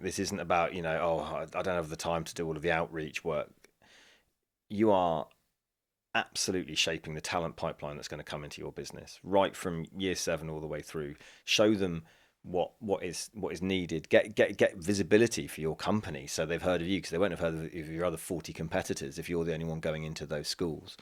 This isn't about, I don't have the time to do all of the outreach work. You are absolutely shaping the talent pipeline that's going to come into your business right from year 7 all the way through. Show them what is needed. Get visibility for your company so they've heard of you, because they won't have heard of your other 40 competitors if you're the only one going into those schools.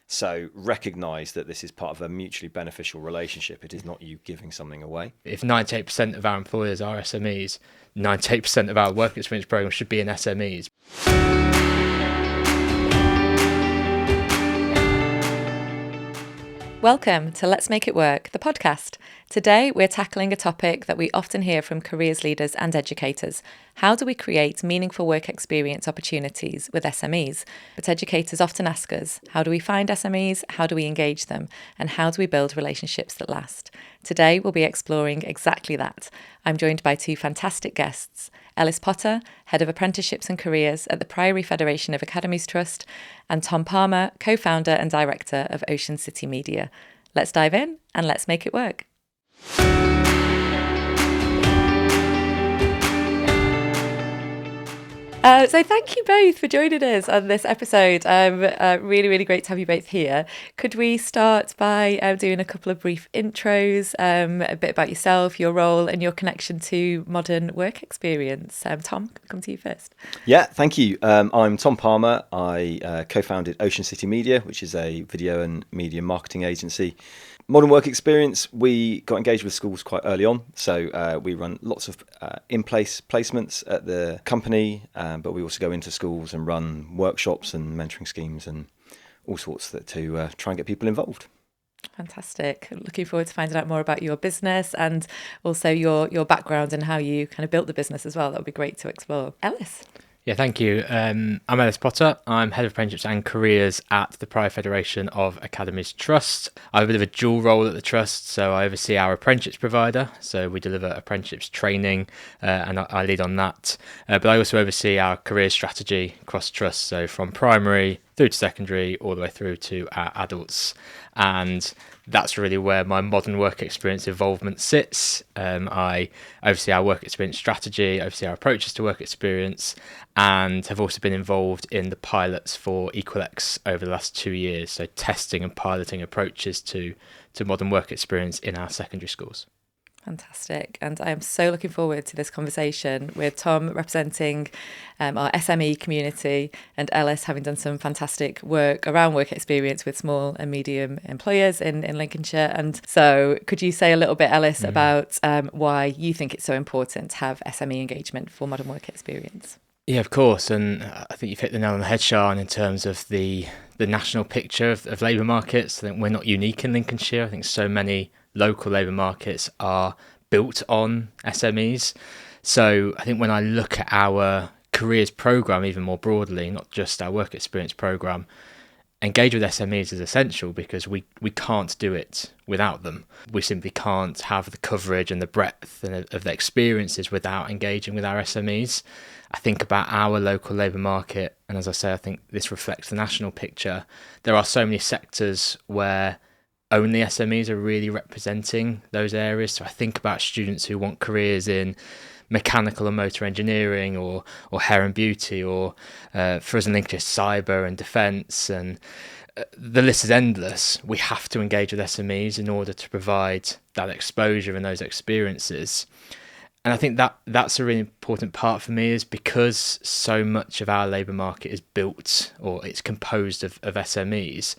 So recognize that this is part of a mutually beneficial relationship. It is not you giving something away. If 98% of our employers are SMEs, 98% of our work experience programs should be in SMEs. Welcome to Let's Make It Work, the podcast. Today, we're tackling a topic that we often hear from careers leaders and educators. How do we create meaningful work experience opportunities with SMEs? But educators often ask us, how do we find SMEs? How do we engage them? And how do we build relationships that last? Today, we'll be exploring exactly that. I'm joined by two fantastic guests. Ellis Potter, Head of Apprenticeships and Careers at the Priory Federation of Academies Trust, and Tom Palmer, Co-founder and Director of Ocean City Media. Let's dive in and let's make it work. So thank you both for joining us on this episode. Really great to have you both here. Could we start by doing a couple of brief intros, a bit about yourself, your role and your connection to modern work experience? Tom, come to you first. Yeah, thank you. I'm Tom Palmer. I co-founded Ocean City Media, which is a video and media marketing agency. Modern work experience, we got engaged with schools quite early on. So we run lots of in-place placements at the company, but we also go into schools and run workshops and mentoring schemes and all sorts to try and get people involved. Fantastic. Looking forward to finding out more about your business and also your background and how you kind of built the business as well. That would be great to explore. Ellis. Yeah, thank you. I'm Ellis Potter. I'm Head of Apprenticeships and Careers at the Priory Federation of Academies Trust. I have a bit of a dual role at the Trust, so I oversee our apprenticeships provider. So we deliver apprenticeships training and I lead on that. But I also oversee our career strategy across Trust, so from primary through to secondary, all the way through to our adults. And that's really where my modern work experience involvement sits. I oversee our work experience strategy, oversee our approaches to work experience, and have also been involved in the pilots for Equalex over the last 2 years, so testing and piloting approaches to modern work experience in our secondary schools. Fantastic. And I am so looking forward to this conversation with Tom representing our SME community and Ellis having done some fantastic work around work experience with small and medium employers in Lincolnshire. And so could you say a little bit, Ellis, about why you think it's so important to have SME engagement for modern work experience? Yeah, of course. And I think you've hit the nail on the head, Sian, in terms of the national picture of labour markets. I think we're not unique in Lincolnshire. I think so many local labour markets are built on SMEs. So I think when I look at our careers programme even more broadly, not just our work experience programme, engage with SMEs is essential because we can't do it without them. We simply can't have the coverage and the breadth of the experiences without engaging with our SMEs. I think about our local labour market, and as I say, I think this reflects the national picture. There are so many sectors where only SMEs are really representing those areas. So I think about students who want careers in mechanical and motor engineering or hair and beauty, or for us in Lincolnshire, cyber and defence, and the list is endless. We have to engage with SMEs in order to provide that exposure and those experiences. And I think that's a really important part for me, is because so much of our labour market is built, or it's composed of SMEs.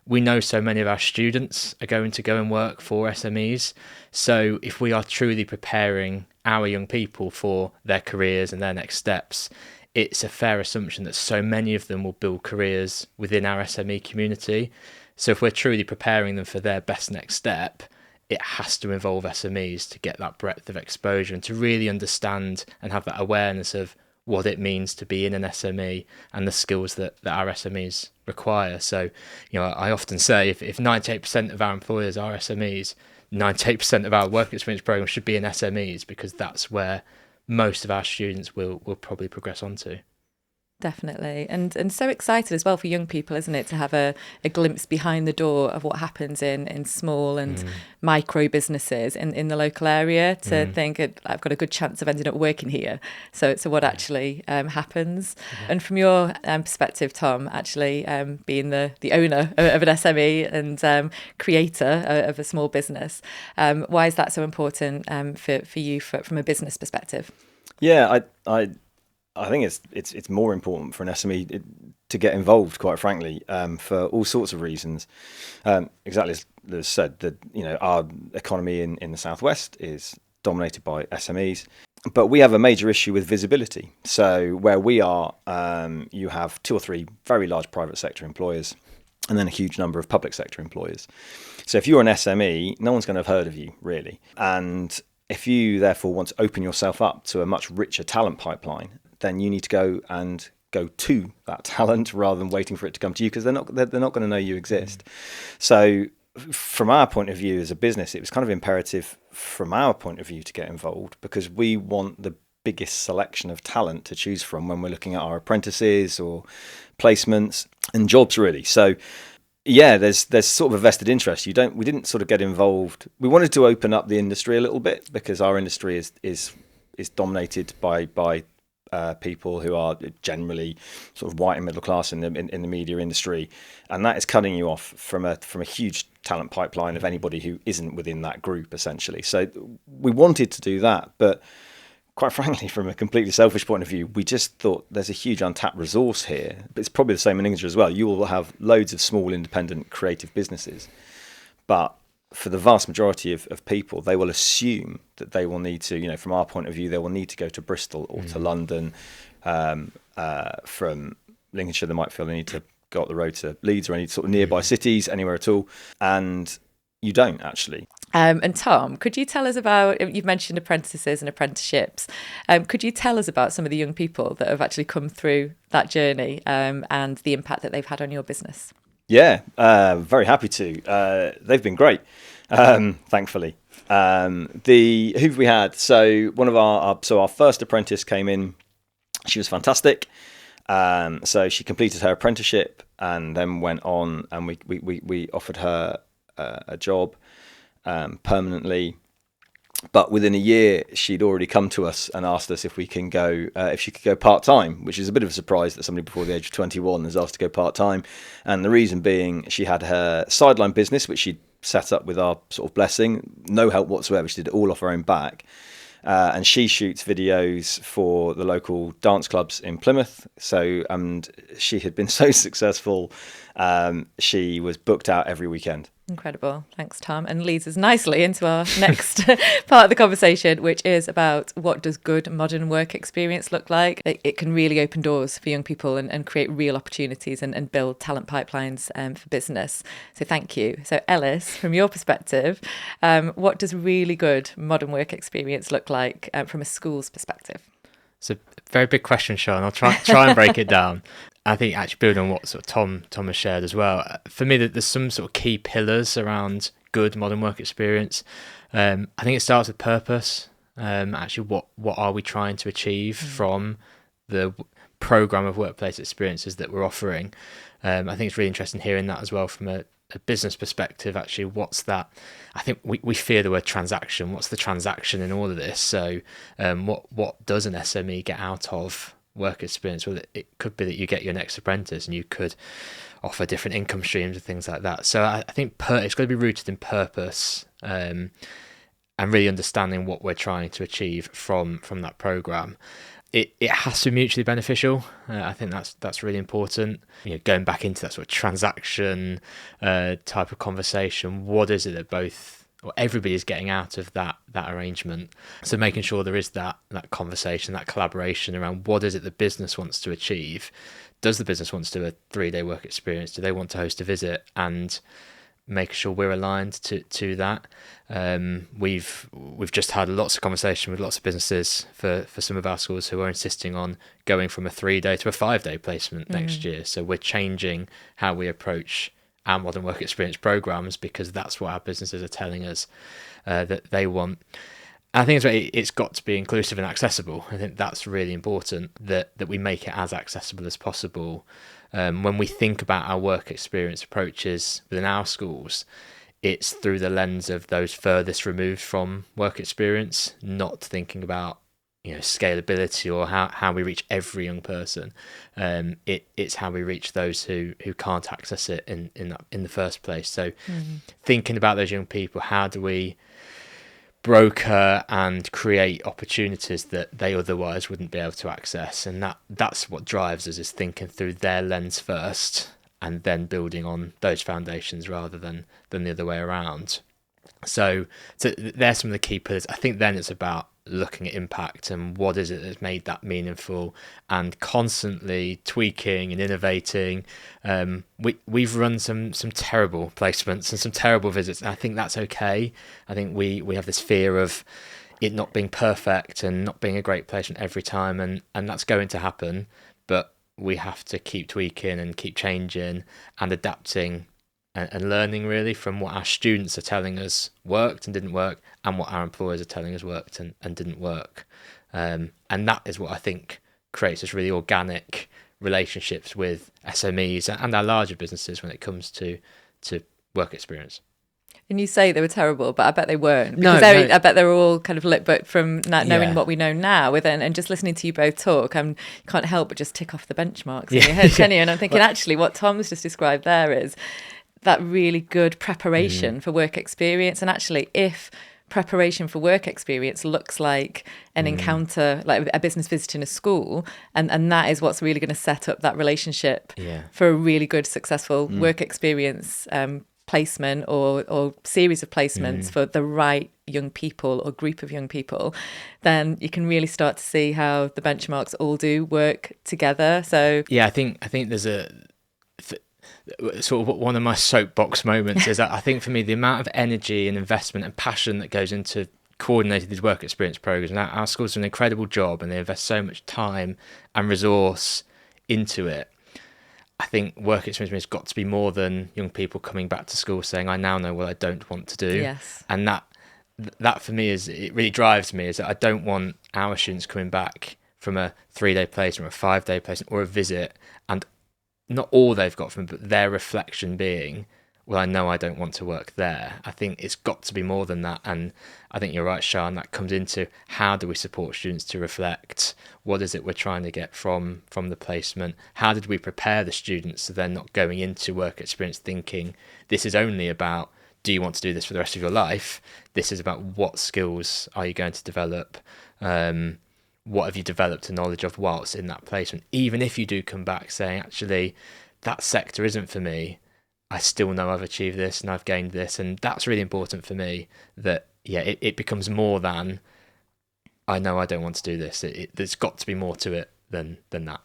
We know so many of our students are going to go and work for SMEs. So if we are truly preparing our young people for their careers and their next steps, it's a fair assumption that so many of them will build careers within our SME community. So if we're truly preparing them for their best next step, it has to involve SMEs to get that breadth of exposure and to really understand and have that awareness of what it means to be in an SME and the skills that our SMEs require. So, I often say if 98% of our employers are SMEs, 98% of our work experience programs should be in SMEs, because that's where most of our students will probably progress onto. Definitely. And so excited as well for young people, isn't it, to have a glimpse behind the door of what happens in small and micro businesses in the local area, to think I've got a good chance of ending up working here. So what actually happens. And from your perspective, Tom, actually being the owner of an SME and creator of a small business, why is that so important for you from a business perspective? Yeah, I think it's more important for an SME to get involved, quite frankly, for all sorts of reasons. Exactly as Liz said, that our economy in the southwest is dominated by SMEs, but we have a major issue with visibility. So where we are, you have 2 or 3 very large private sector employers, and then a huge number of public sector employers. So if you're an SME, no one's going to have heard of you, really. And if you therefore want to open yourself up to a much richer talent pipeline, then you need to go to that talent rather than waiting for it to come to you, because they're not going to know you exist. So from our point of view as a business, it was kind of imperative from our point of view to get involved, because we want the biggest selection of talent to choose from when we're looking at our apprentices or placements and jobs, really. So yeah, there's sort of a vested interest. We didn't sort of get involved. We wanted to open up the industry a little bit, because our industry is dominated by people who are generally sort of white and middle class in the media industry, and that is cutting you off from a huge talent pipeline of anybody who isn't within that group, essentially. So we wanted to do that, but quite frankly, from a completely selfish point of view, we just thought there's a huge untapped resource here. But it's probably the same in England as well. You will have loads of small independent creative businesses, but for the vast majority of people, they will assume that they will need to, from our point of view, they will need to go to Bristol or to London. From Lincolnshire, they might feel they need to go up the road to Leeds or any sort of nearby cities, anywhere at all. And you don't, actually. And Tom, could you tell us about, you've mentioned apprentices and apprenticeships. Could you tell us about some of the young people that have actually come through that journey and the impact that they've had on your business? Yeah, very happy to. They've been great, thankfully. Who've we had? So one of our first apprentice came in. She was fantastic. So she completed her apprenticeship and then went on, and we offered her a job permanently. But within a year, she'd already come to us and asked us if she could go part-time, which is a bit of a surprise that somebody before the age of 21 has asked to go part-time. And the reason being, she had her sideline business, which she'd set up with our sort of blessing, no help whatsoever. She did it all off her own back. And she shoots videos for the local dance clubs in Plymouth. And she had been so successful, she was booked out every weekend. Incredible. Thanks, Tom. And leads us nicely into our next part of the conversation, which is about what does good modern work experience look like. It can really open doors for young people and create real opportunities and build talent pipelines for business. So thank you. So Ellis, from your perspective, what does really good modern work experience look like from a school's perspective? It's a very big question, Sean. I'll try and break it down. I think actually building on what sort of Tom has shared as well, for me there's some sort of key pillars around good modern work experience. I think it starts with purpose. Actually, what are we trying to achieve from the program of workplace experiences that we're offering? I think it's really interesting hearing that as well from a business perspective. Actually, what's that? I think we fear the word transaction. What's the transaction in all of this? So what does an SME get out of work experience? Well, it could be that you get your next apprentice and you could offer different income streams and things like that. So I think it's got to be rooted in purpose and really understanding what we're trying to achieve from that program. It has to be mutually beneficial. I think that's really important. Going back into that sort of transaction type of conversation, what is it that everybody is getting out of that arrangement? So making sure there is that conversation, that collaboration around what is it the business wants to achieve. Does the business want to do a 3-day work experience? Do they want to host a visit? And make sure we're aligned to that. We've just had lots of conversation with lots of businesses for some of our schools who are insisting on going from a 3-day to a 5-day placement next year. So we're changing how we approach our modern work experience programs, because that's what our businesses are telling us that they want. I think it's got to be inclusive and accessible. I think that's really important, that we make it as accessible as possible. When we think about our work experience approaches within our schools, it's through the lens of those furthest removed from work experience, not thinking about scalability or how we reach every young person. It's how we reach those who can't access it in the first place. So thinking about those young people, how do we broker and create opportunities that they otherwise wouldn't be able to access? And that's what drives us, is thinking through their lens first and then building on those foundations rather than the other way around. So there's some of the key pillars. I think then it's about looking at impact and what is it that's made that meaningful, and constantly tweaking and innovating. We've run some terrible placements and some terrible visits, and I think that's okay. I think we have this fear of it not being perfect and not being a great placement every time, and that's going to happen, but we have to keep tweaking and keep changing and adapting and learning really from what our students are telling us worked and didn't work, and what our employers are telling us worked and didn't work. And that is what I think creates this really organic relationships with SMEs and our larger businesses when it comes to work experience. And you say they were terrible, but I bet they weren't. No. I bet they were all kind of lit, but from knowing what we know now, and just listening to you both talk, you can't help but just tick off the benchmarks in your head, can you? And I'm thinking, actually, what Tom's just described there is that really good preparation for work experience. And actually, if preparation for work experience looks like an encounter, like a business visiting a school, and that is what's really going to set up that relationship for a really good, successful work experience placement or series of placements for the right young people or group of young people, then you can really start to see how the benchmarks all do work together. So I think there's sort of one of my soapbox moments is that I think for me the amount of energy and investment and passion that goes into coordinating these work experience programs, and our schools do an incredible job and they invest so much time and resource into it. I think work experience has got to be more than young people coming back to school saying, I now know what I don't want to do. Yes. And that for me it really drives me, is that I don't want our students coming back from a 3-day placement or a 5-day placement or a visit, and not all they've got from it, but their reflection being, well, I know I don't want to work there. I think it's got to be more than that. And I think you're right, Sian, that comes into how do we support students to reflect? What is it we're trying to get from the placement? How did we prepare the students so they're not going into work experience thinking this is only about, do you want to do this for the rest of your life? This is about what skills are you going to develop? What have you developed a knowledge of whilst in that placement? Even if you do come back saying, actually, that sector isn't for me, I still know I've achieved this and I've gained this. And that's really important for me, that, it becomes more than, I know I don't want to do this. There's got to be more to it than that.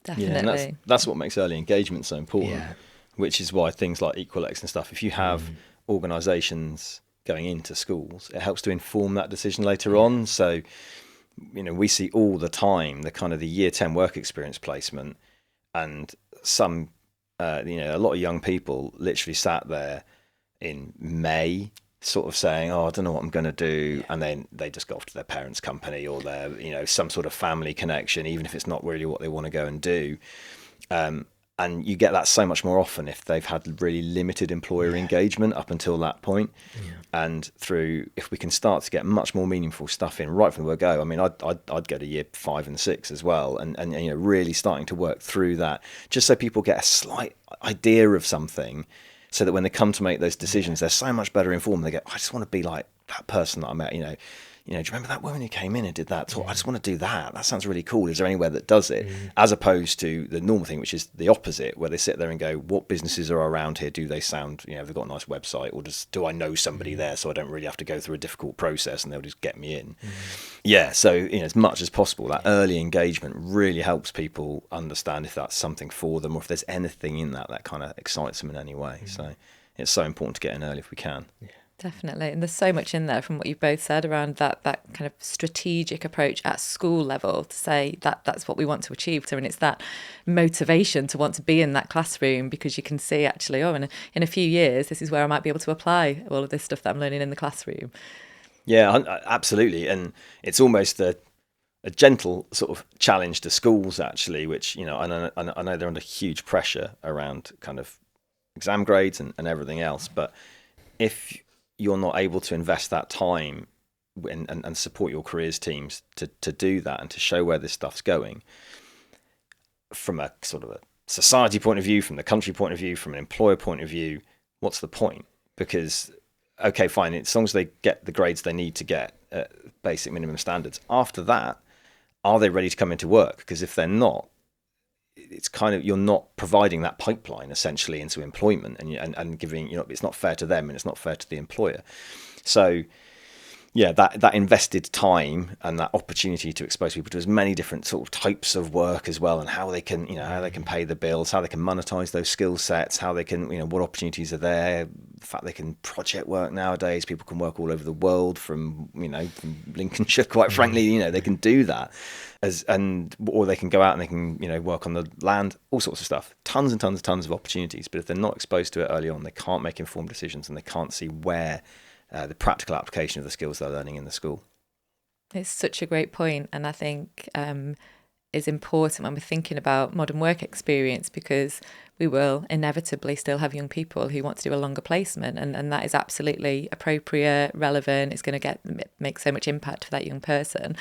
Definitely. Yeah, and that's what makes early engagement so important, which is why things like Equalex and stuff, if you have organisations going into schools, it helps to inform that decision later on. So, we see all the time the kind of the year 10 work experience placement, and some, a lot of young people literally sat there in May sort of saying, I don't know what I'm going to do. And then they just go off to their parents' company or their, some sort of family connection, even if it's not really what they want to go and do. And you get that so much more often if they've had really limited employer engagement up until that point. And if we can start to get much more meaningful stuff in right from the word go. I mean, I'd go to year 5 and 6 as well, and really starting to work through that, just so people get a slight idea of something, so that when they come to make those decisions, they're so much better informed. They go, I just want to be like that person that I met. Do you remember that woman who came in and did that? So I just want to do that. That sounds really cool. Is there anywhere that does it? As opposed to the normal thing, which is the opposite, where they sit there and go, what businesses are around here? Do they sound, have they got a nice website? Or do I know somebody there so I don't really have to go through a difficult process and they'll just get me in? So, as much as possible, that early engagement really helps people understand if that's something for them or if there's anything in that kind of excites them in any way. So it's so important to get in early if we can. Definitely. And there's so much in there from what you've both said around that kind of strategic approach at school level to say that that's what we want to achieve. And it's that motivation to want to be in that classroom because you can see actually, in a few years, this is where I might be able to apply all of this stuff that I'm learning in the classroom. Yeah, absolutely. And it's almost a gentle sort of challenge to schools, actually, which, I know they're under huge pressure around kind of exam grades and everything else. But if you're not able to invest that time and support your careers teams to do that and to show where this stuff's going, from a sort of a society point of view, from the country point of view, from an employer point of view, what's the point? Because, okay, fine, as long as they get the grades they need to get at basic minimum standards, after that, are they ready to come into work? Because if they're not, it's kind of, you're not providing that pipeline essentially into employment, and giving, it's not fair to them and it's not fair to the employer. So yeah, that invested time and that opportunity to expose people to as many different sort of types of work as well, and how they can, how they can pay the bills, how they can monetize those skill sets, how they can, what opportunities are there, the fact they can project work nowadays, people can work all over the world from Lincolnshire, quite frankly, they can do that or they can go out and they can, work on the land, all sorts of stuff, tons and tons of opportunities. But if they're not exposed to it early on, they can't make informed decisions and they can't see where the practical application of the skills they're learning in the school. It's such a great point, and I think is important when we're thinking about modern work experience, because we will inevitably still have young people who want to do a longer placement, and that is absolutely appropriate, relevant. It's going to make so much impact for that young person.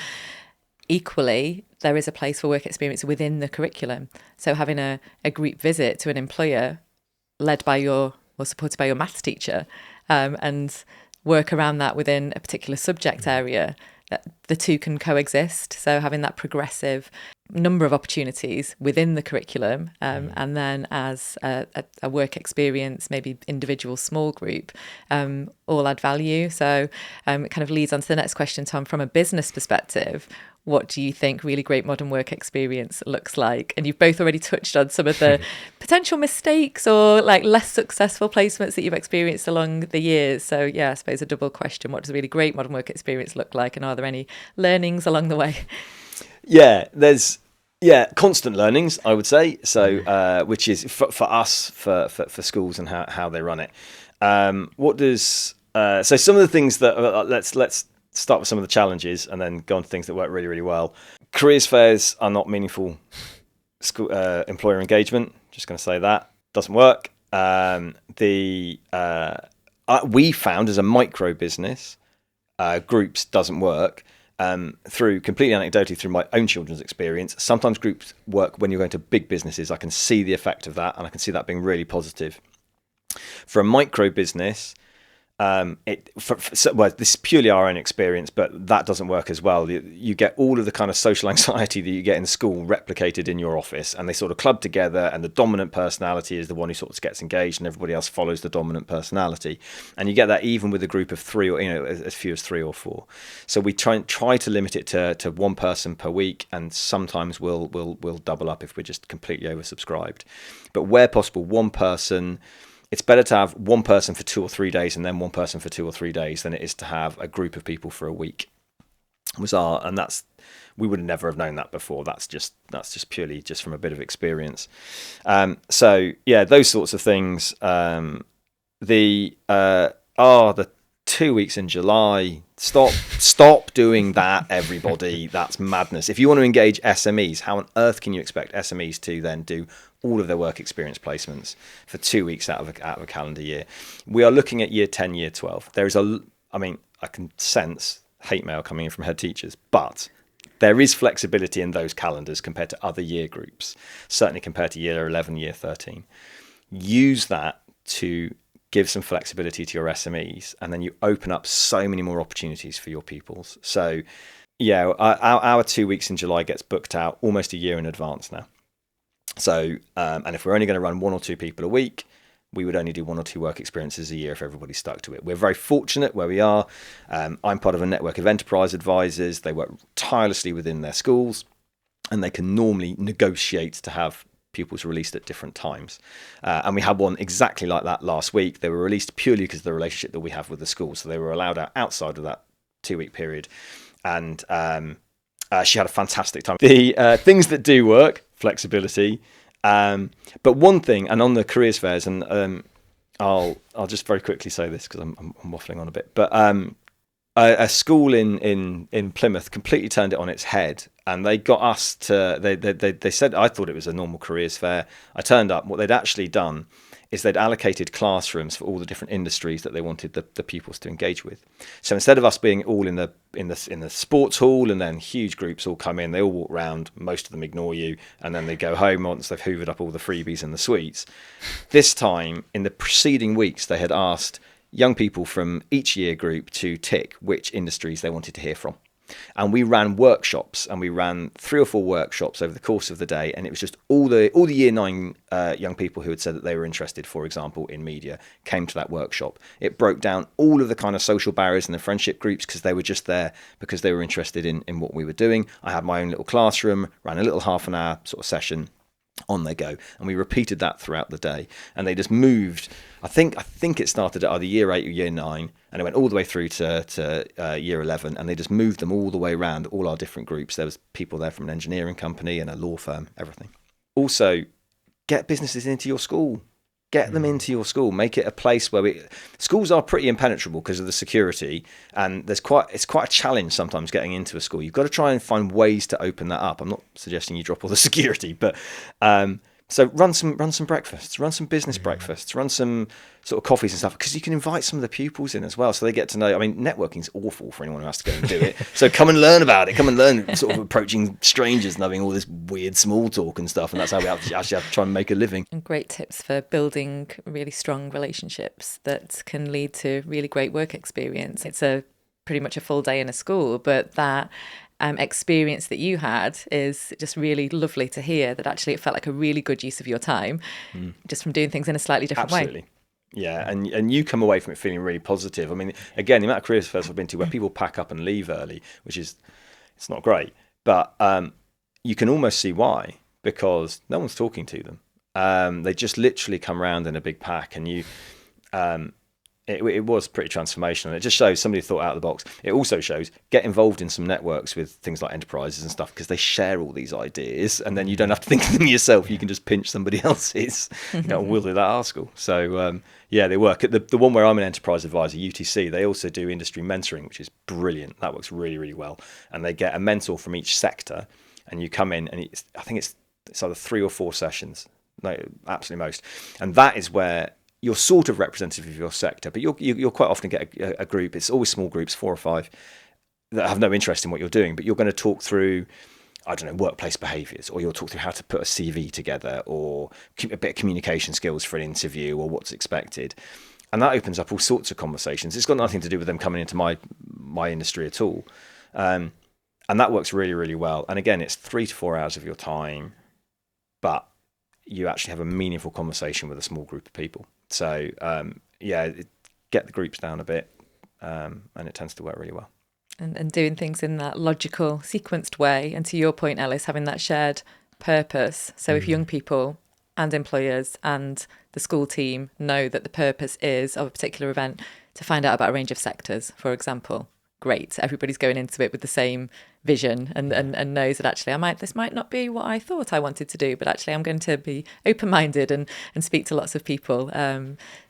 Equally, there is a place for work experience within the curriculum. So having a group visit to an employer led by supported by your maths teacher, and work around that within a particular subject area, that the two can coexist. So having that progressive number of opportunities within the curriculum, and then as a work experience, maybe individual small group, all add value. So it kind of leads on to the next question, Tom, from a business perspective. What do you think really great modern work experience looks like? And you've both already touched on some of the potential mistakes or like less successful placements that you've experienced along the years. So yeah, I suppose a double question. What does a really great modern work experience look like? And are there any learnings along the way? Yeah, there's constant learnings, I would say. So which is for us, for schools and how they run it. So some of the things that let's start with some of the challenges and then go on to things that work really, really well. Careers fairs are not meaningful school employer engagement. Just going to say that doesn't work. We found as a micro business, groups doesn't work. Through completely anecdotally, through my own children's experience, sometimes groups work when you're going to big businesses. I can see the effect of that, and I can see that being really positive. For a micro business, this is purely our own experience, but that doesn't work as well. You get all of the kind of social anxiety that you get in school replicated in your office, and they sort of club together, and the dominant personality is the one who sort of gets engaged, and everybody else follows the dominant personality. And you get that even with a group of three, or as few as 3 or 4. So we try to limit it to one person per week, and sometimes we'll double up if we're just completely oversubscribed. But where possible, one person. It's better to have one person for 2 or 3 days and then one person for 2 or 3 days than it is to have a group of people for a week. We would never have known that before. That's just purely just from a bit of experience. So yeah, those sorts of things. The 2 weeks in July. Stop doing that, everybody. That's madness. If you want to engage SMEs, how on earth can you expect SMEs to then do all of their work experience placements for 2 weeks out of a calendar year? We are looking at year 10, year 12. I can sense hate mail coming in from head teachers, but there is flexibility in those calendars compared to other year groups, certainly compared to year 11, year 13. Use that to give some flexibility to your SMEs, and then you open up so many more opportunities for your pupils. So yeah, our 2 weeks in July gets booked out almost a year in advance now. So, and if we're only going to run 1 or 2 people a week, we would only do 1 or 2 work experiences a year if everybody stuck to it. We're very fortunate where we are. I'm part of a network of enterprise advisors. They work tirelessly within their schools, and they can normally negotiate to have pupils released at different times. And we had one exactly like that last week. They were released purely because of the relationship that we have with the school. So they were allowed out outside of that 2-week period. And she had a fantastic time. The things that do work, flexibility. But one thing, and on the careers fairs, and I'll just very quickly say this because I'm waffling on a bit, but a school in Plymouth completely turned it on its head, and they got us to. They said, I thought it was a normal careers fair. I turned up. What they'd actually done is they'd allocated classrooms for all the different industries that they wanted the pupils to engage with. So instead of us being all in the sports hall and then huge groups all come in, they all walk round, most of them ignore you, and then they go home once they've hoovered up all the freebies and the sweets. This time, in the preceding weeks, they had asked young people from each year group to tick which industries they wanted to hear from. And we ran workshops, and we ran 3 or 4 workshops over the course of the day, and it was just all the year 9 young people who had said that they were interested, for example, in media, came to that workshop. It broke down all of the kind of social barriers and the friendship groups, because they were just there because they were interested in what we were doing. I had my own little classroom, ran a little half an hour sort of session, on they go, and we repeated that throughout the day. And they just moved. I think it started at either year 8 or year 9, and it went all the way through to year 11, and they just moved them all the way around, all our different groups. There was people there from an engineering company and a law firm, everything. Also, get businesses into your school. Get them into your school. Make it a place where schools are pretty impenetrable because of the security, and it's quite a challenge sometimes getting into a school. You've got to try and find ways to open that up. I'm not suggesting you drop all the security, but so run some breakfasts, run some business breakfasts, run some sort of coffees and stuff, because you can invite some of the pupils in as well, so they get to know. I mean, networking's awful for anyone who has to go and do it. So come and learn about it. Come and learn sort of approaching strangers and having all this weird small talk and stuff, and that's how we actually have to try and make a living. And great tips for building really strong relationships that can lead to really great work experience. It's pretty much a full day in a school, but that experience that you had is just really lovely to hear, that actually it felt like a really good use of your time, just from doing things in a slightly different Absolutely. way. Yeah, and you come away from it feeling really positive. I mean, again, the amount of careers fairs I've been to where people pack up and leave early, it's not great, but you can almost see why, because no one's talking to them. They just literally come around in a big pack, and you. It was pretty transformational. It just shows somebody thought out of the box. It also shows get involved in some networks with things like enterprises and stuff, because they share all these ideas, and then you don't have to think of them yourself. You can just pinch somebody else's. We'll do that at our school. So they work. The one where I'm an enterprise advisor, UTC, they also do industry mentoring, which is brilliant. That works really, really well. And they get a mentor from each sector, and you come in, and I think it's either 3 or 4 sessions. No, absolutely most. And that is where you're sort of representative of your sector, but you'll quite often get a group. It's always small groups, 4 or 5, that have no interest in what you're doing, but you're going to talk through, I don't know, workplace behaviours, or you'll talk through how to put a CV together, or a bit of communication skills for an interview, or what's expected. And that opens up all sorts of conversations. It's got nothing to do with them coming into my industry at all. And that works really, really well. And again, it's 3 to 4 hours of your time, but you actually have a meaningful conversation with a small group of people. So, get the groups down a bit, and it tends to work really well. And doing things in that logical, sequenced way. And to your point, Ellis, having that shared purpose. So if young people and employers and the school team know that the purpose is of a particular event to find out about a range of sectors, for example, great. Everybody's going into it with the same vision and knows that actually this might not be what I thought I wanted to do, but actually I'm going to be open-minded and speak to lots of people.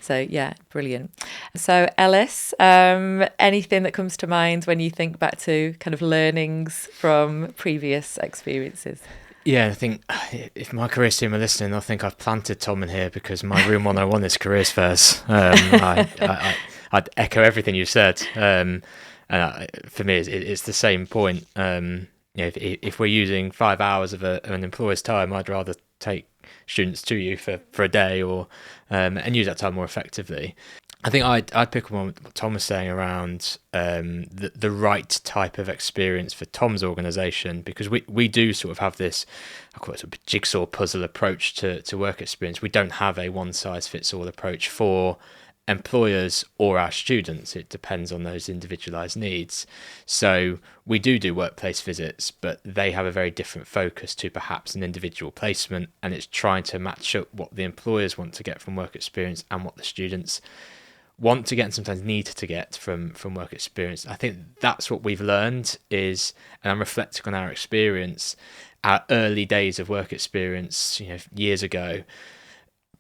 So yeah, brilliant. So Ellis, anything that comes to mind when you think back to kind of learnings from previous experiences? Yeah, I think if my careers team are listening, I think I've planted Tom in here, because my room 101 is careers fairs. I'd echo everything you said. For me, it's the same point. If we're using 5 hours of an employer's time, I'd rather take students to you for a day, or and use that time more effectively. I think I'd pick up on what Tom was saying around the right type of experience for Tom's organisation, because we do sort of have this, I call it a jigsaw puzzle approach to work experience. We don't have a one-size-fits-all approach for employers or our students. It depends on those individualized needs. So we do workplace visits, but they have a very different focus to perhaps an individual placement, and it's trying to match up what the employers want to get from work experience and what the students want to get and sometimes need to get from work experience. I think that's what we've learned is, and I'm reflecting on our experience, our early days of work experience, years ago,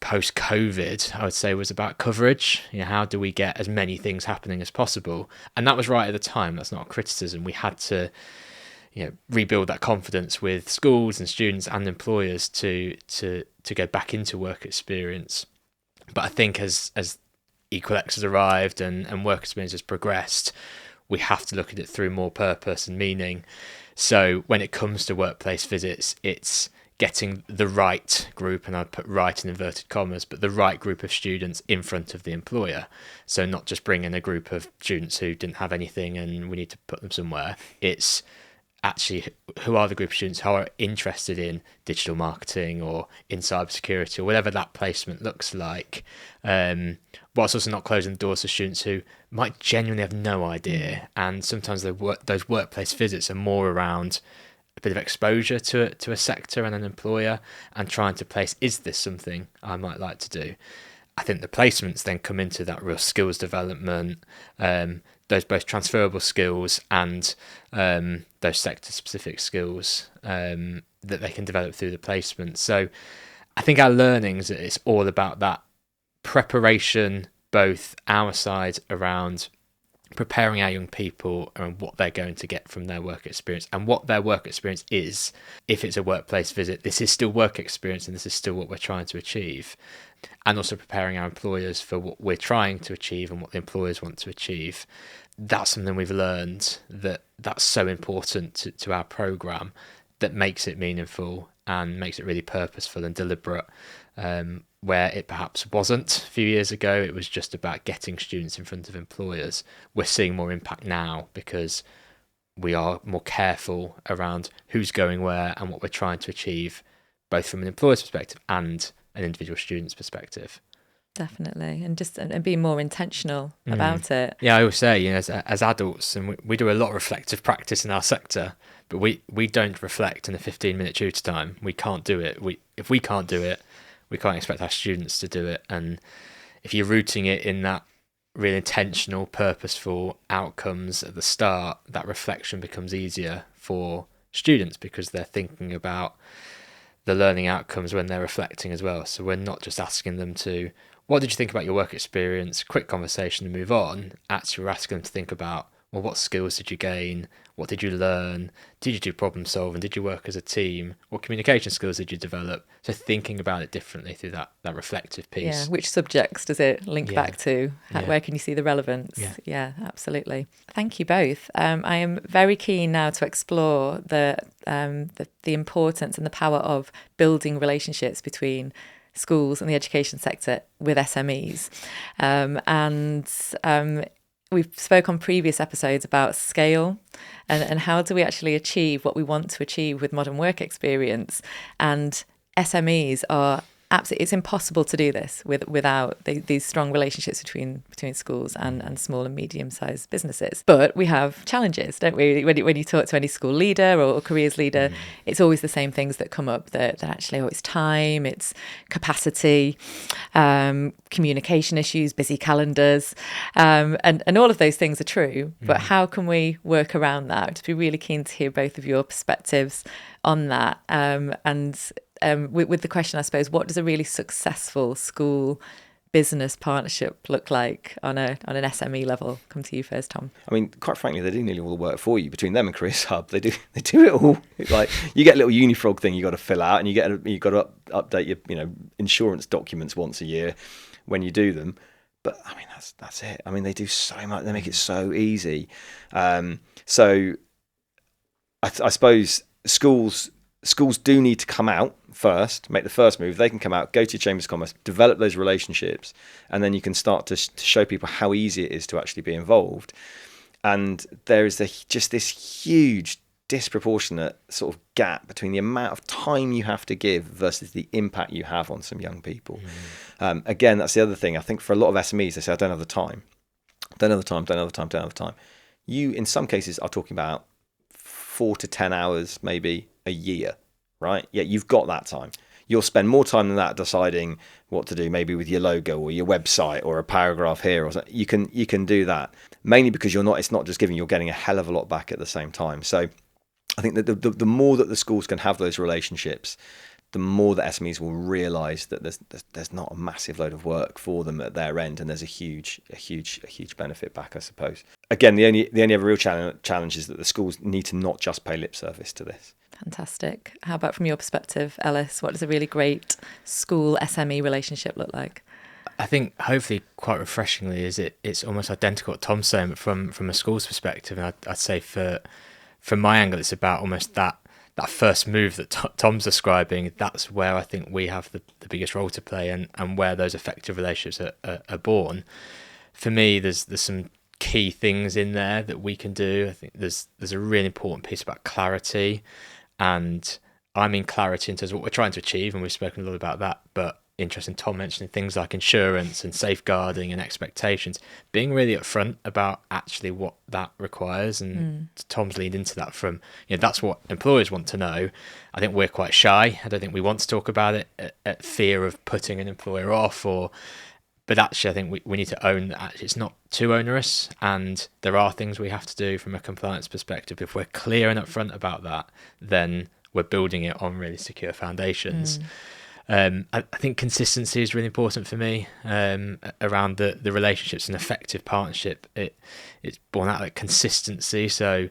post-COVID, I would say, was about coverage. How do we get as many things happening as possible? And that was right at the time. That's not a criticism. We had to rebuild that confidence with schools and students and employers to go back into work experience. But I think as EqualX has arrived and work experience has progressed, we have to look at it through more purpose and meaning. So when it comes to workplace visits, it's getting the right group, and I'd put right in inverted commas, but the right group of students in front of the employer. So not just bringing a group of students who didn't have anything and we need to put them somewhere. It's actually who are the group of students who are interested in digital marketing or in cybersecurity or whatever that placement looks like, whilst also not closing the doors to students who might genuinely have no idea. And sometimes those workplace visits are more around a bit of exposure to a sector and an employer, and trying to place, is this something I might like to do? I think the placements then come into that real skills development, those both transferable skills and those sector-specific skills that they can develop through the placement. So I think our learnings, it's all about that preparation, both our side around preparing our young people around what they're going to get from their work experience and what their work experience is. If it's a workplace visit, this is still work experience and this is still what we're trying to achieve. And also preparing our employers for what we're trying to achieve and what the employers want to achieve. That's something we've learned that's so important to our programme, that makes it meaningful and makes it really purposeful and deliberate, where it perhaps wasn't a few years ago. It was just about getting students in front of employers. We're seeing more impact now because we are more careful around who's going where and what we're trying to achieve, both from an employer's perspective and an individual student's perspective. Definitely, and be more intentional about it. Yeah, I always say, as adults, and we do a lot of reflective practice in our sector, but we don't reflect in a 15-minute tutor time. We can't do it. If we can't do it, we can't expect our students to do it. And if you're rooting it in that really intentional, purposeful outcomes at the start, that reflection becomes easier for students because they're thinking about the learning outcomes when they're reflecting as well. So we're not just asking them to, what did you think about your work experience? Quick conversation and move on. Actually, we're asking them to think about, well, what skills did you gain? What did you learn? Did you do problem solving? Did you work as a team? What communication skills did you develop? So thinking about it differently through that reflective piece. Yeah, which subjects does it link back to? Where can you see the relevance? Yeah, absolutely. Thank you both. I am very keen now to explore the importance and the power of building relationships between schools and the education sector with SMEs. We've spoke on previous episodes about scale and how do we actually achieve what we want to achieve with modern work experience. And SMEs are absolutely, it's impossible to do this without these strong relationships between schools and small and medium-sized businesses. But we have challenges, don't we? When you talk to any school leader or careers leader, it's always the same things that come up, that actually, it's time, it's capacity, communication issues, busy calendars, and all of those things are true. But how can we work around that? I'd be really keen to hear both of your perspectives on that. With the question, I suppose, what does a really successful school business partnership look like on an SME level? Come to you first, Tom. I mean, quite frankly, they do nearly all the work for you between them and Careers Hub. They do it all. Like, you get a little Unifrog thing you got to fill out, and you got to update your insurance documents once a year when you do them. But I mean, that's it. I mean, they do so much. They make it so easy. So I suppose schools do need to come out first, make the first move. They can come out, go to your Chambers of Commerce, develop those relationships, and then you can start to show people how easy it is to actually be involved. And there is just this huge disproportionate sort of gap between the amount of time you have to give versus the impact you have on some young people. Again, that's the other thing. I think for a lot of SMEs, they say, I don't have the time. Don't have the time. You, in some cases, are talking about 4 to 10 hours, maybe a year, right? Yeah, you've got that time. You'll spend more time than that deciding what to do, maybe with your logo or your website or a paragraph here or something. You can do that, mainly because it's not just giving, you're getting a hell of a lot back at the same time. So I think that the more that the schools can have those relationships, the more that SMEs will realise that there's not a massive load of work for them at their end, and there's a huge benefit back, I suppose. Again, the only other real challenge is that the schools need to not just pay lip service to this. Fantastic. How about from your perspective, Ellis? What does a really great school SME relationship look like? I think hopefully quite refreshingly is it's almost identical to what Tom's saying, but from a school's perspective. And I'd say from my angle, it's about almost that first move that Tom's describing. That's where I think we have the biggest role to play, and where those effective relationships are born. For me, there's some key things in there that we can do. I think there's a really important piece about clarity, and I mean clarity in terms of what we're trying to achieve, and we've spoken a lot about that, but interesting Tom mentioning things like insurance and safeguarding and expectations, being really upfront about actually what that requires. And Tom's leaned into that from, that's what employers want to know. I think we're quite shy. I don't think we want to talk about it at fear of putting an employer off, but actually I think we need to own that actually it's not too onerous, and there are things we have to do from a compliance perspective. If we're clear and upfront about that, then we're building it on really secure foundations. I think consistency is really important for me around the relationships and effective partnership. It's born out of consistency. So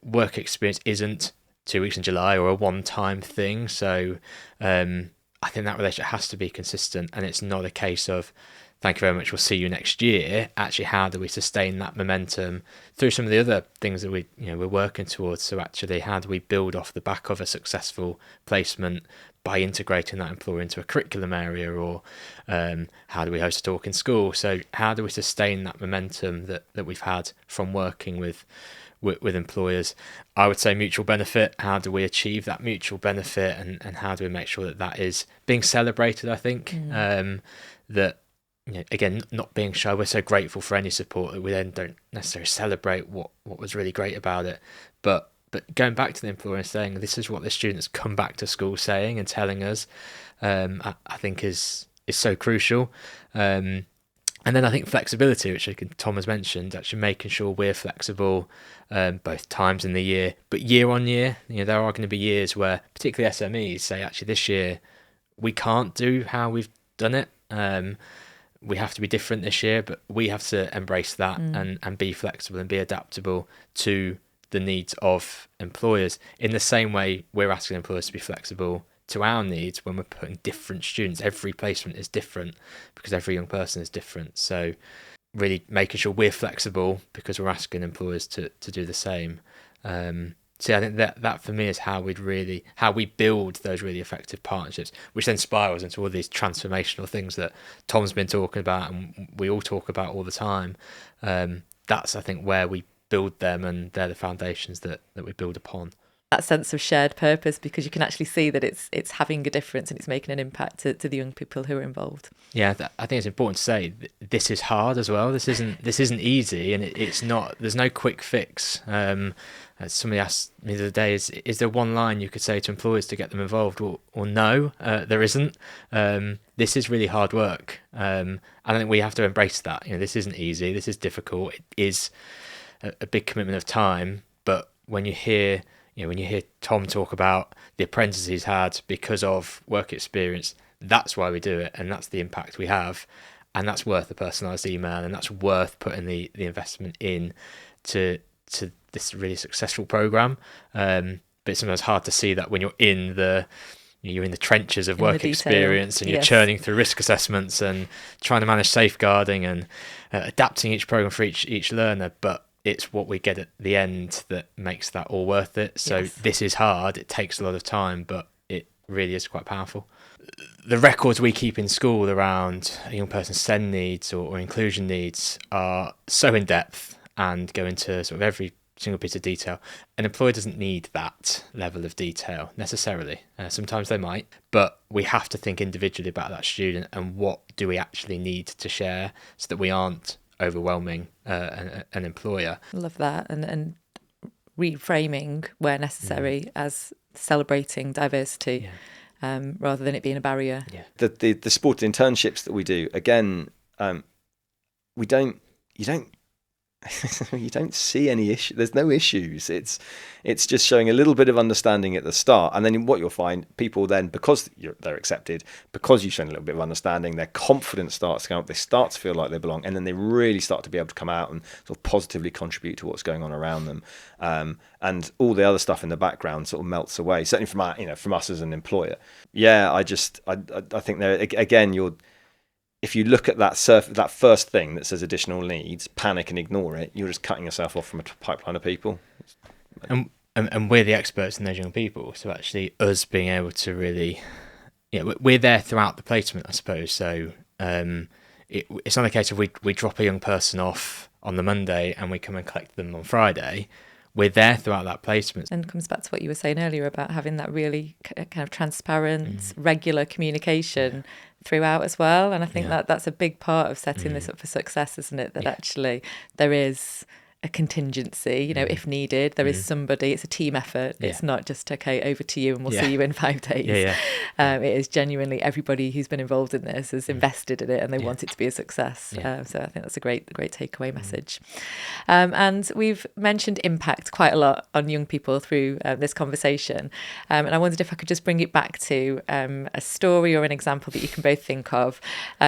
work experience isn't 2 weeks in July or a one-time thing. So I think that relationship has to be consistent, and it's not a case of thank you very much, we'll see you next year. Actually, how do we sustain that momentum through some of the other things that we're working towards? So actually, how do we build off the back of a successful placement by integrating that employer into a curriculum area, or how do we host a talk in school? So how do we sustain that momentum that we've had from working with employers? I would say mutual benefit. How do we achieve that mutual benefit, and how do we make sure that is being celebrated? I think that, again, not being shy. We're so grateful for any support that we then don't necessarily celebrate what was really great about it. But going back to the employer and saying this is what the students come back to school saying and telling us, I think is so crucial. And then I think flexibility, which Tom has mentioned, actually making sure we're flexible both times in the year, but year on year. There are going to be years where particularly SMEs say, actually this year we can't do how we've done it. We have to be different this year, but we have to embrace that and be flexible and be adaptable to the needs of employers. In the same way, we're asking employers to be flexible to our needs when we're putting different students. Every placement is different because every young person is different. So really making sure we're flexible because we're asking employers to do the same. So I think that for me is how we build those really effective partnerships, which then spirals into all these transformational things that Tom's been talking about and we all talk about all the time. That's, I think, where we build them, and they're the foundations that we build upon. That sense of shared purpose, because you can actually see that it's having a difference and it's making an impact to the young people who are involved. Yeah, I think it's important to say this is hard as well. This isn't easy, and it's not. There's no quick fix. Somebody asked me the other day, is there one line you could say to employers to get them involved? Or no, there isn't. This is really hard work, and I think we have to embrace that. This isn't easy. This is difficult. It is a big commitment of time. But when you hear Tom talk about the apprentices he's had because of work experience, that's why we do it, and that's the impact we have, and that's worth the personalised email, and that's worth putting the investment in to this really successful programme. But it's sometimes hard to see that when you're in the trenches of work experience, and you're churning through risk assessments and trying to manage safeguarding and adapting each programme for each learner. But it's what we get at the end that makes that all worth it. So This is hard. It takes a lot of time, but it really is quite powerful. The records we keep in school around a young person's SEND needs or inclusion needs are so in depth and go into sort of every single piece of detail. An employer doesn't need that level of detail necessarily. Sometimes they might, but we have to think individually about that student and what do we actually need to share so that we aren't overwhelming an employer. Love that, and reframing where necessary as celebrating diversity, rather than it being a barrier. Yeah. The sport internships that we do, again, you don't you don't see any issue. There's no issues. It's just showing a little bit of understanding at the start, and then what you'll find, people then, because they're accepted, because you've shown a little bit of understanding, their confidence starts to come up. They start to feel like they belong, and then they really start to be able to come out and sort of positively contribute to what's going on around them. And all the other stuff in the background sort of melts away. Certainly from us as an employer. Yeah, I think there again, if you look at that first thing that says additional needs, panic and ignore it, you're just cutting yourself off from a pipeline of people. And we're the experts in those young people. So actually us being able to really, we're there throughout the placement, I suppose. So it's not a case of we drop a young person off on the Monday and we come and collect them on Friday. We're there throughout that placement. And comes back to what you were saying earlier about having that really kind of transparent, regular communication throughout as well. And I think that's a big part of setting this up for success, isn't it? That actually there is a contingency, if needed. There is somebody, it's a team effort. It's not just, okay, over to you and we'll see you in 5 days. It is genuinely everybody who's been involved in this has invested in it and they want it to be a success. So I think that's a great takeaway message. And we've mentioned impact quite a lot on young people through this conversation. And I wondered if I could just bring it back to a story or an example that you can both think of.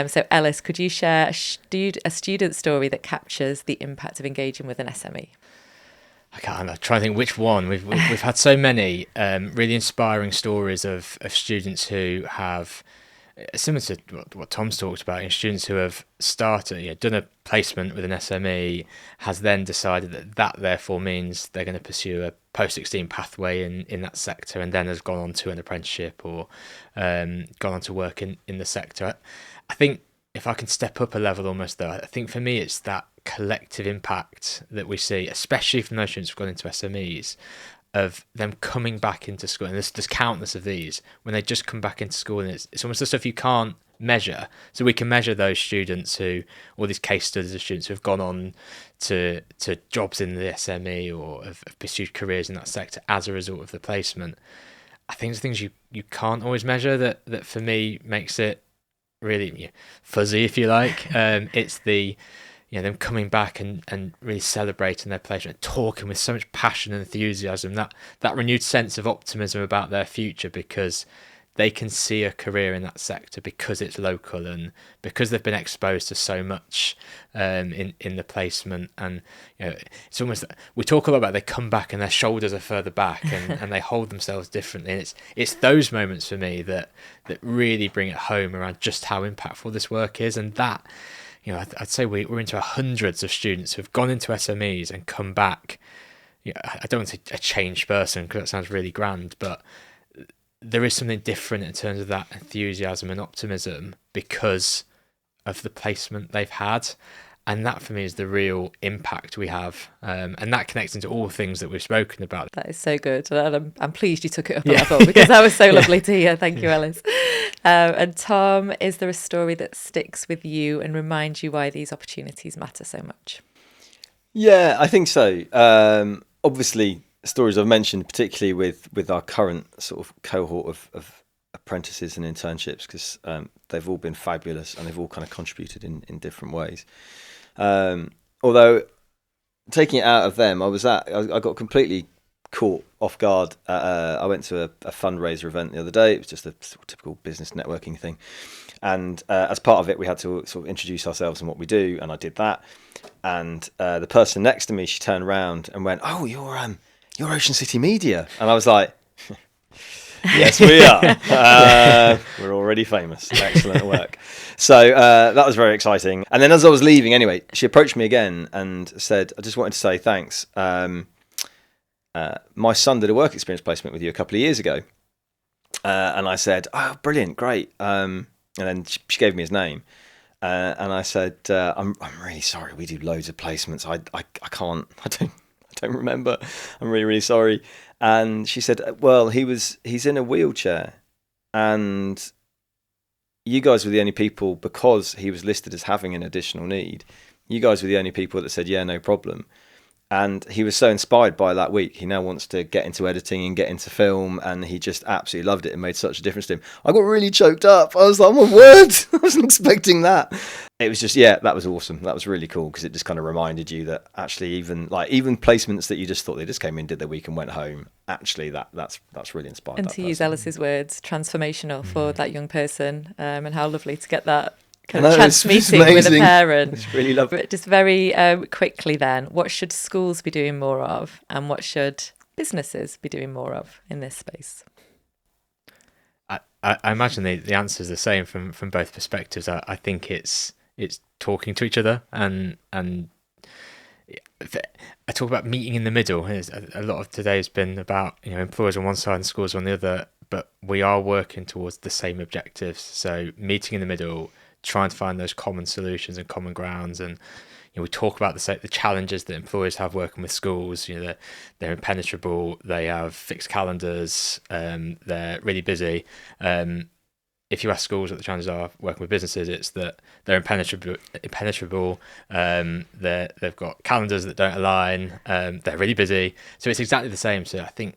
So Ellis, could you share a student story that captures the impact of engaging with an SME? I'm trying to think which one. We've had so many really inspiring stories of students who have, similar to what Tom's talked about, students who have started, done a placement with an SME, has then decided that therefore means they're going to pursue a post-16 pathway in that sector, and then has gone on to an apprenticeship or gone on to work in the sector. I think if I can step up a level almost though, I think for me it's that collective impact that we see, especially from those students who've gone into SMEs, of them coming back into school. And there's countless of these when they just come back into school, and it's almost the stuff you can't measure. So we can measure those students all these case studies of students who have gone on to jobs in the SME or have pursued careers in that sector as a result of the placement. I think there's things you can't always measure that for me makes it really fuzzy, if you like. It's the them coming back and really celebrating their pleasure and talking with so much passion and enthusiasm, that renewed sense of optimism about their future, because they can see a career in that sector because it's local and because they've been exposed to so much in the placement. And it's almost, we talk a lot about they come back and their shoulders are further back and they hold themselves differently. And it's those moments for me that really bring it home around just how impactful this work is. And that, I'd say we're into hundreds of students who've gone into SMEs and come back. I don't want to say a changed person because that sounds really grand, but there is something different in terms of that enthusiasm and optimism because of the placement they've had. And that for me is the real impact we have. And that connects into all things that we've spoken about. That is so good. And I'm pleased you took it up a level, because that was so lovely to hear. Thank you, Ellis. And Tom, is there a story that sticks with you and reminds you why these opportunities matter so much? Yeah, I think so. Obviously, stories I've mentioned, particularly with our current sort of cohort of apprentices and internships, because they've all been fabulous and they've all kind of contributed in different ways. Although taking it out of them, I got completely caught off guard. I went to a fundraiser event the other day. It was just a sort of typical business networking thing, and as part of it, we had to sort of introduce ourselves and what we do, and I did that. And the person next to me, she turned around and went, "Oh, you're Ocean City Media," and I was like, "Yes, we are. We're already famous. Excellent work." So that was very exciting. And then as I was leaving, anyway, she approached me again and said, "I just wanted to say thanks. My son did a work experience placement with you a couple of years ago." And I said, "Oh, brilliant, great." And then she gave me his name. And I said, I'm really sorry. We do loads of placements. I can't. I don't remember. I'm really, really sorry." And she said, "Well, he's in a wheelchair, and you guys were the only people, because he was listed as having an additional need. You guys were the only people that said, yeah, no problem. And he was so inspired by that week. He now wants to get into editing and get into film, and he just absolutely loved it and made such a difference to him. I got really choked up. I was like, oh my word, I wasn't expecting that. It was just, that was awesome. That was really cool, because it just kind of reminded you that actually even placements that you just thought they just came in, did their week and went home, actually that's really inspired. And to use Ellis's words, transformational for that young person, and how lovely to get that kind of chance meeting with a parent. It's really lovely. But just very quickly then, what should schools be doing more of, and what should businesses be doing more of in this space? I imagine the answer is the same from both perspectives. I think it's talking to each other, and I talk about meeting in the middle. A lot of today has been about employers on one side and schools on the other, but we are working towards the same objectives. So meeting in the middle, trying to find those common solutions and common grounds, and we talk about the challenges that employers have working with schools. They're impenetrable, they have fixed calendars, they're really busy. If you ask schools what the challenges are working with businesses, it's that they're impenetrable. They've got calendars that don't align. They're really busy. So it's exactly the same. So I think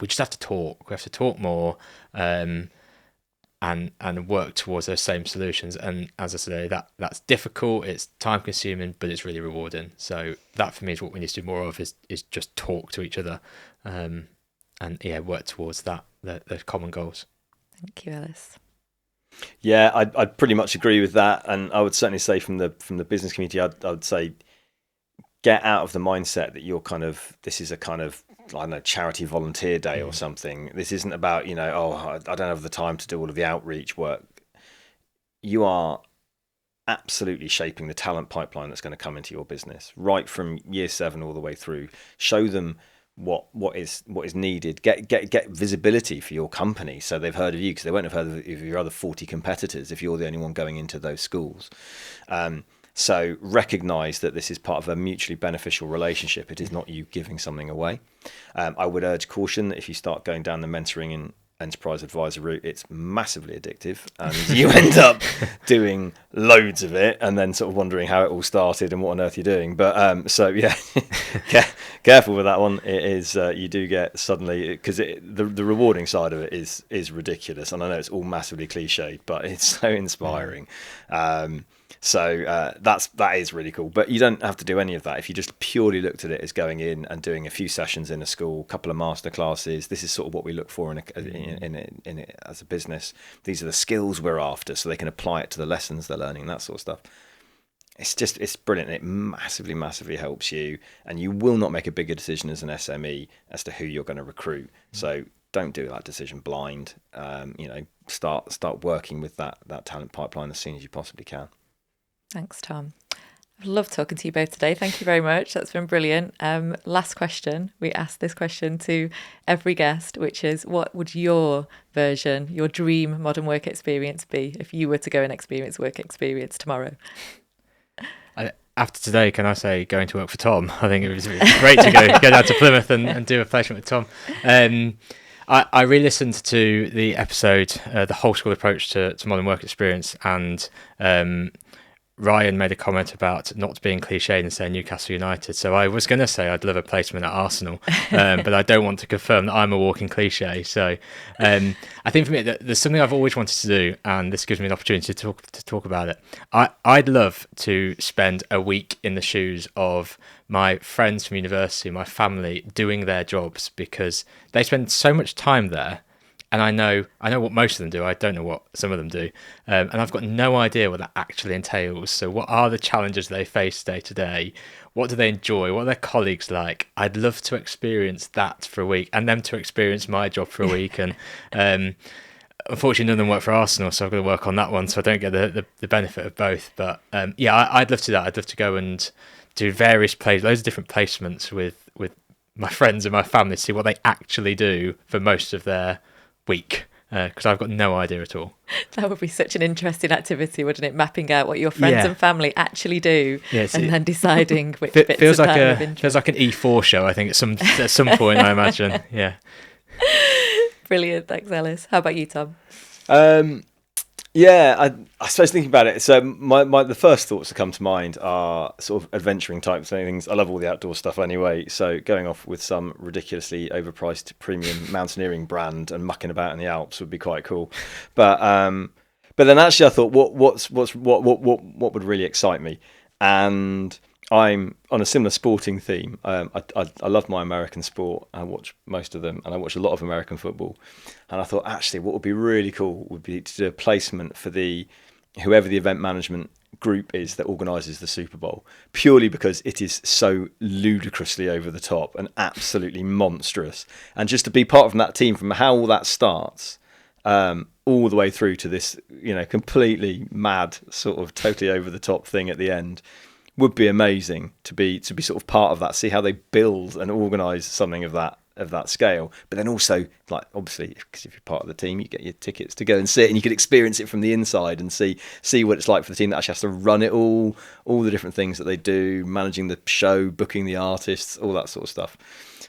we just have to talk. We have to talk more, and work towards those same solutions. And as I say, that's difficult. It's time consuming, but it's really rewarding. So that for me is what we need to do more of, is just talk to each other, and work towards those common goals. Thank you, Ellis. Yeah, I'd pretty much agree with that, and I would certainly say from the business community, I'd say get out of the mindset that this is a kind of, I don't know, charity volunteer day or something. This isn't about I don't have the time to do all of the outreach work. You are absolutely shaping the talent pipeline that's going to come into your business, right from year 7 all the way through. Show them what is needed. Get visibility for your company, so they've heard of you, because they won't have heard of your other 40 competitors if you're the only one going into those schools. So recognize that this is part of a mutually beneficial relationship. It is not you giving something away. I would urge caution that if you start going down the mentoring and enterprise advisor route, it's massively addictive, and you end up doing loads of it and then sort of wondering how it all started and what on earth you're doing. But careful with that one. It is you do get suddenly, because the rewarding side of it is ridiculous, and I know it's all massively cliched, but it's so inspiring. So that is really cool. But you don't have to do any of that. If you just purely looked at it as going in and doing a few sessions in a school, a couple of master classes, this is sort of what we look for in it as a business. These are the skills we're after, so they can apply it to the lessons they're learning, that sort of stuff. It's brilliant. It massively helps you, and you will not make a bigger decision as an SME as to who you're going to recruit. So don't do that decision blind. Start working with that talent pipeline as soon as you possibly can. Thanks, Tom. I've loved talking to you both today. Thank you very much. That's been brilliant. Last question. We ask this question to every guest, which is, what would your version, your dream modern work experience be if you were to go and experience work experience tomorrow? After today, can I say going to work for Tom? I think it was great to go down to Plymouth and do a placement with Tom. I re-listened to the episode, the whole school approach to modern work experience, and Ryan made a comment about not being cliched and saying Newcastle United. So I was going to say I'd love a placement at Arsenal, but I don't want to confirm that I'm a walking cliche. So I think for me, there's something I've always wanted to do, and this gives me an opportunity to talk about it. I'd love to spend a week in the shoes of my friends from university, my family, doing their jobs, because they spend so much time there. And I know what most of them do. I don't know what some of them do. And I've got no idea what that actually entails. So what are the challenges they face day to day? What do they enjoy? What are their colleagues like? I'd love to experience that for a week, and them to experience my job for a week. And unfortunately, none of them work for Arsenal, so I've got to work on that one, so I don't get the benefit of both. But I'd love to do that. I'd love to go and do loads of different placements with my friends and my family, see what they actually do for most of their week, because I've got no idea at all. That would be such an interesting activity, wouldn't it? Mapping out what your friends and family actually do, and then deciding which bits feels of like that of interest. Feels like an E4 show, I think, at some point, I imagine. Yeah. Brilliant. Thanks, Ellis. How about you, Tom? Yeah, I suppose thinking about it, so the first thoughts that come to mind are sort of adventuring type things. I love all the outdoor stuff anyway, so going off with some ridiculously overpriced premium mountaineering brand and mucking about in the Alps would be quite cool. But then actually I thought, what would really excite me? And I'm on a similar sporting theme. I love my American sport. I watch most of them, and I watch a lot of American football. And I thought, actually, what would be really cool would be to do a placement for whoever the event management group is that organises the Super Bowl, purely because it is so ludicrously over the top and absolutely monstrous. And just to be part of that team, from how all that starts, all the way through to this, completely mad, sort of totally over the top thing at the end, would be amazing to be sort of part of that. See how they build and organise something of that scale. But then also, like, obviously, because if you're part of the team, you get your tickets to go and sit, and you could experience it from the inside and see what it's like for the team that actually has to run it all the different things that they do, managing the show, booking the artists, all that sort of stuff.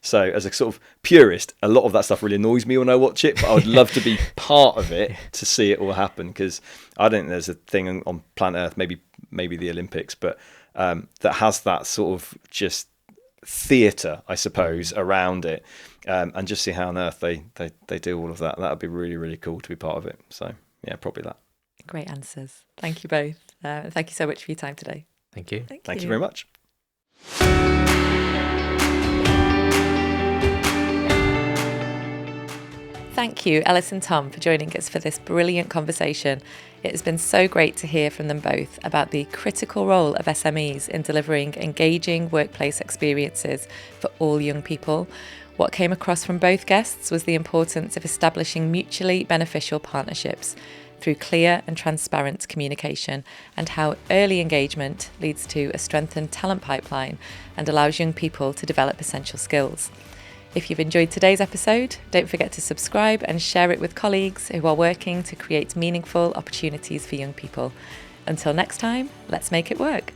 So as a sort of purist, a lot of that stuff really annoys me when I watch it, but I would love to be part of it to see it all happen, because I don't think there's a thing on planet Earth, maybe the Olympics, but that has that sort of just theatre, I suppose, around it, and just see how on earth they do all of that. That would be really, really cool to be part of it. So yeah, probably that. Great answers. Thank you both. Thank you so much for your time today. Thank you. Thank you very much. Thank you, Ellis and Tom, for joining us for this brilliant conversation. It has been so great to hear from them both about the critical role of SMEs in delivering engaging workplace experiences for all young people. What came across from both guests was the importance of establishing mutually beneficial partnerships through clear and transparent communication, and how early engagement leads to a strengthened talent pipeline and allows young people to develop essential skills. If you've enjoyed today's episode, don't forget to subscribe and share it with colleagues who are working to create meaningful opportunities for young people. Until next time, let's make it work.